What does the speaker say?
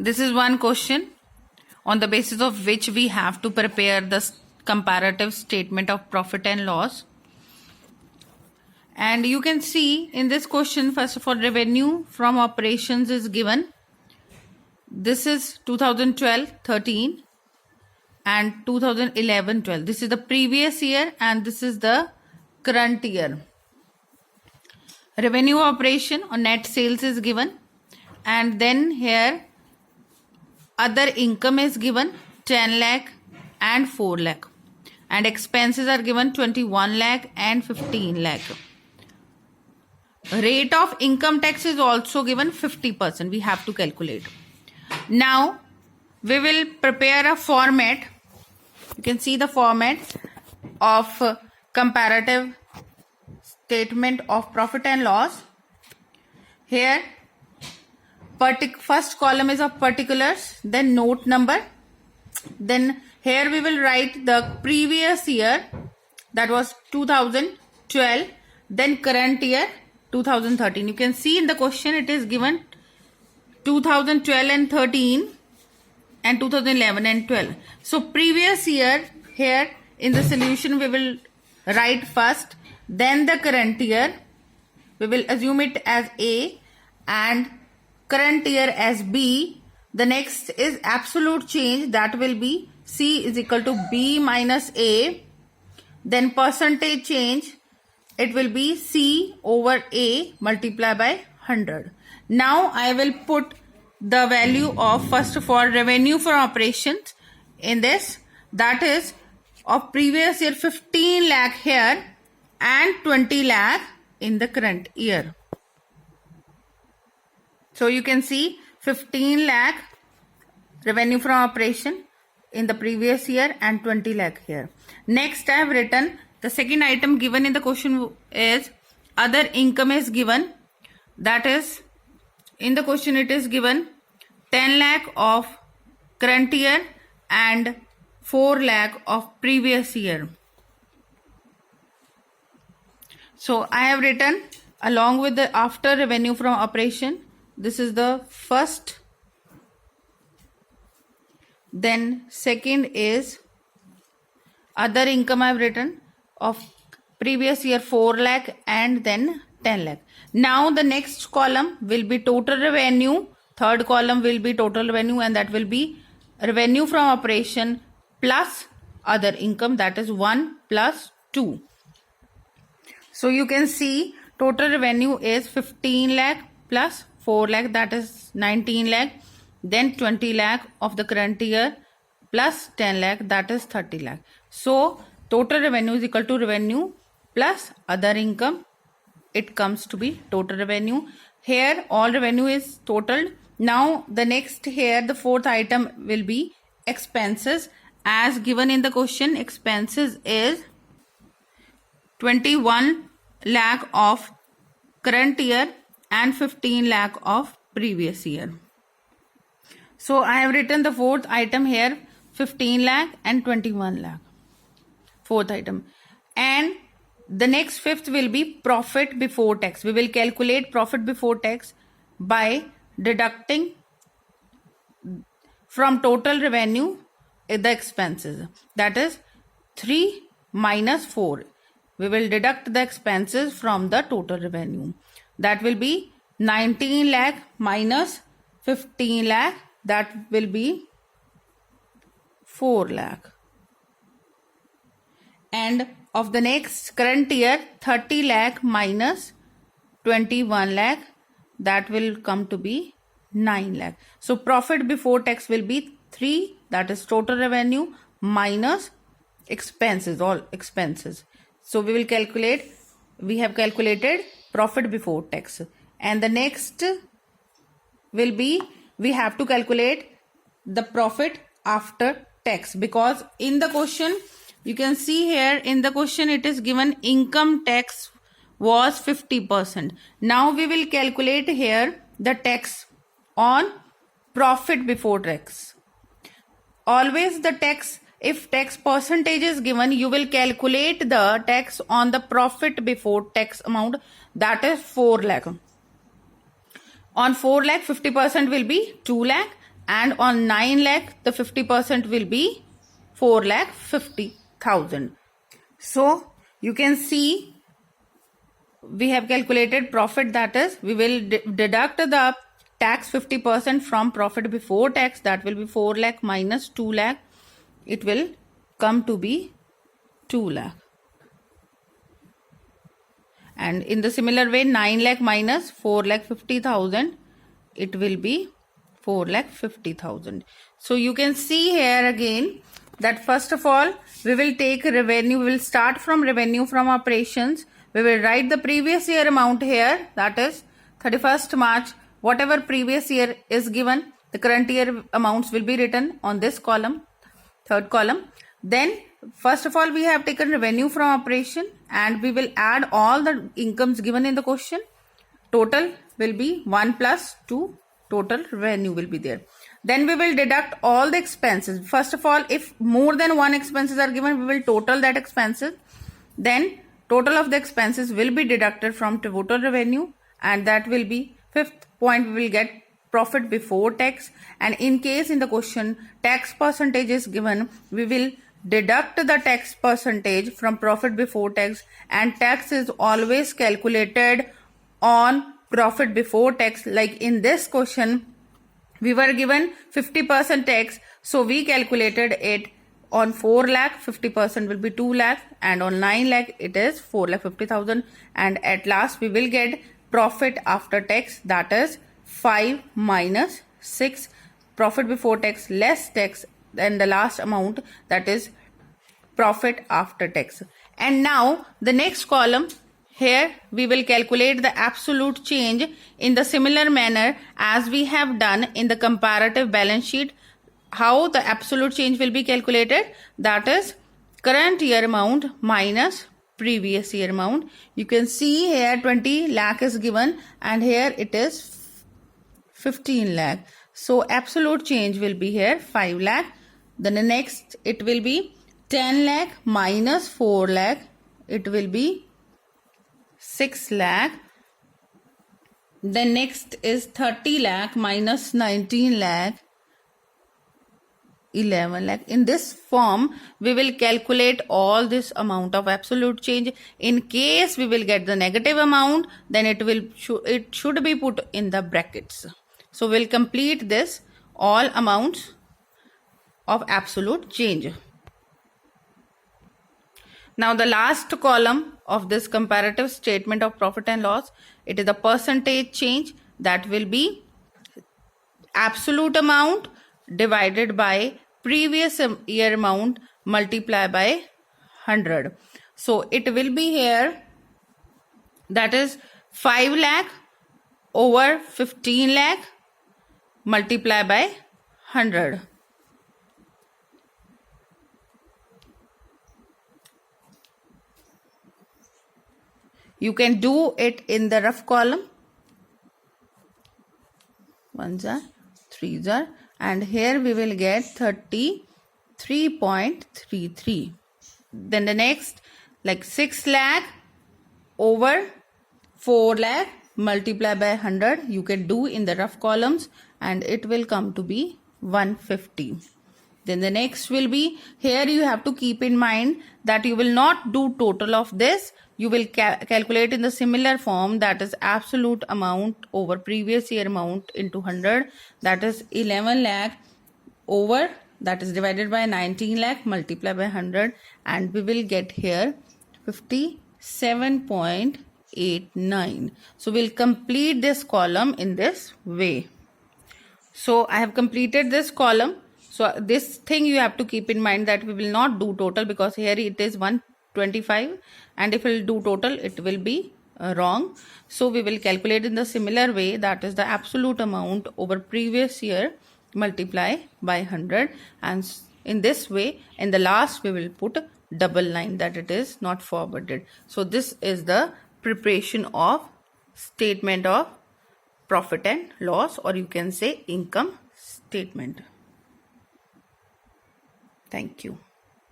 This is one question on the basis of which we have to prepare the comparative statement of profit and loss. And you can see in this question, first of all, revenue from operations is given. This is 2012-13 and 2011-12. This is the previous year and this is the current year. Revenue operation or net sales is given, and then here other income is given 10 lakh and 4 lakh, and expenses are given 21 lakh and 15 lakh. Rate of income tax is also given 50%. We have to calculate. Now we will prepare a format. You can see the format of comparative statement of profit and loss. Here first column is of particulars, then note number, then here we will write the previous year, that was 2012, then current year 2013. You can see in the question it is given 2012 and 13 and 2011 and 12. So previous year, here in the solution we will write first, then the current year, we will assume it as A, and current year as B. The next is absolute change, that will be C is equal to B minus A. Then percentage change, it will be C over A multiplied by 100. Now I will put the value of, first of all, revenue for operations in this, that is of previous year 15 lakh here and 20 lakh in the current year. So you can see 15 lakh revenue from operation in the previous year and 20 lakh here. Next I have written the second item given in the question is other income is given, that is in the question it is given 10 lakh of current year and 4 lakh of previous year. So I have written along with the after revenue from operation, this is the first, then second is other income I have written of previous year 4 lakh and then 10 lakh. Now the next column will be total revenue, third column will be total revenue, and that will be revenue from operation plus other income, that is 1 plus 2. So you can see total revenue is 15 lakh plus 4 lakh, that is 19 lakh, then 20 lakh of the current year plus 10 lakh, that is 30 lakh. So total revenue is equal to revenue plus other income. It comes to be total revenue. Here all revenue is totaled. Now the next here the fourth item will be expenses. As given in the question, expenses is 21 lakh of current year and 15 lakh of previous year. So I have written the fourth item here 15 lakh and 21 lakh. Fourth item. And the next fifth will be profit before tax. We will calculate profit before tax by deducting from total revenue the expenses, that is 3 minus 4. We will deduct the expenses from the total revenue, that will be 19 lakh minus 15 lakh, that will be 4 lakh. And of the next current year 30 lakh minus 21 lakh, that will come to be 9 lakh. So profit before tax will be 3, that is total revenue minus expenses, all expenses. So we will calculate, we have calculated profit before tax, and the next will be we have to calculate the profit after tax, because in the question you can see here in the question it is given income tax was 50%. Now we will calculate here the tax on profit before tax. Always the tax, if tax percentage is given, you will calculate the tax on the profit before tax amount, that is 4 lakh. On 4 lakh 50% will be 2 lakh, and on 9 lakh the 50% will be 4,50,000. So you can see we have calculated profit, that is we will deduct the tax 50% from profit before tax, that will be 4 lakh minus 2 lakh, it will come to be 2 lakh. And in the similar way 9 lakh minus 4,50,000, it will be 4,50,000. So you can see here again that first of all we will take revenue, we will start from revenue from operations. We will write the previous year amount here, that is 31st March, whatever previous year is given, the current year amounts will be written on this column, third column. Then first of all we have taken revenue from operation and we will add all the incomes given in the question. Total will be 1 plus 2, total revenue will be there. Then we will deduct all the expenses. First of all, if more than one expenses are given, we will total that expenses. Then total of the expenses will be deducted from total revenue, and that will be fifth point, we will get profit before tax. And in case in the question tax percentage is given, we will deduct the tax percentage from profit before tax, and tax is always calculated on profit before tax. Like in this question we were given 50% tax, so we calculated it on 4 lakh, 50% will be 2 lakh, and on 9 lakh it is 4,50,000, and at last we will get profit after tax, that is 5 minus 6, profit before tax less tax, and the last amount, that is profit after tax. And now the next column, here we will calculate the absolute change in the similar manner as we have done in the comparative balance sheet. How the absolute change will be calculated, that is current year amount minus previous year amount. You can see here 20 lakh is given and here it is 15 lakh. So absolute change will be here 5 lakh. Then the next it will be 10 lakh minus 4 lakh. It will be 6 lakh. Then next is 30 lakh minus 19 lakh. 11 lakh. In this form we will calculate all this amount of absolute change. In case we will get the negative amount, then it should be put in the brackets. So we'll complete this all amounts of absolute change. Now the last column of this comparative statement of profit and loss, it is the percentage change, that will be absolute amount divided by previous year amount multiplied by 100. So it will be here, that is 5 lakh over 15 lakh multiplied by 100. You can do it in the rough column. 1s are, 3s are, and here we will get 33.33. Then the next, like 6 lakh over 4 lakh multiplied by 100, you can do in the rough columns and it will come to be 150. Then the next will be, here you have to keep in mind that you will not do total of this. You will calculate in the similar form, that is absolute amount over previous year amount into 100, that is 11 lakh over, that is divided by 19 lakh multiplied by 100, and we will get here 57.89. So we'll complete this column in this way. So I have completed this column. So this thing you have to keep in mind, that we will not do total because here it is 125, and if we will do total it will be wrong. So we will calculate in the similar way, that is the absolute amount over previous year multiply by 100, and in this way in the last we will put double line, that it is not forwarded. So this is the preparation of statement of profit and loss, or you can say income statement. Thank you.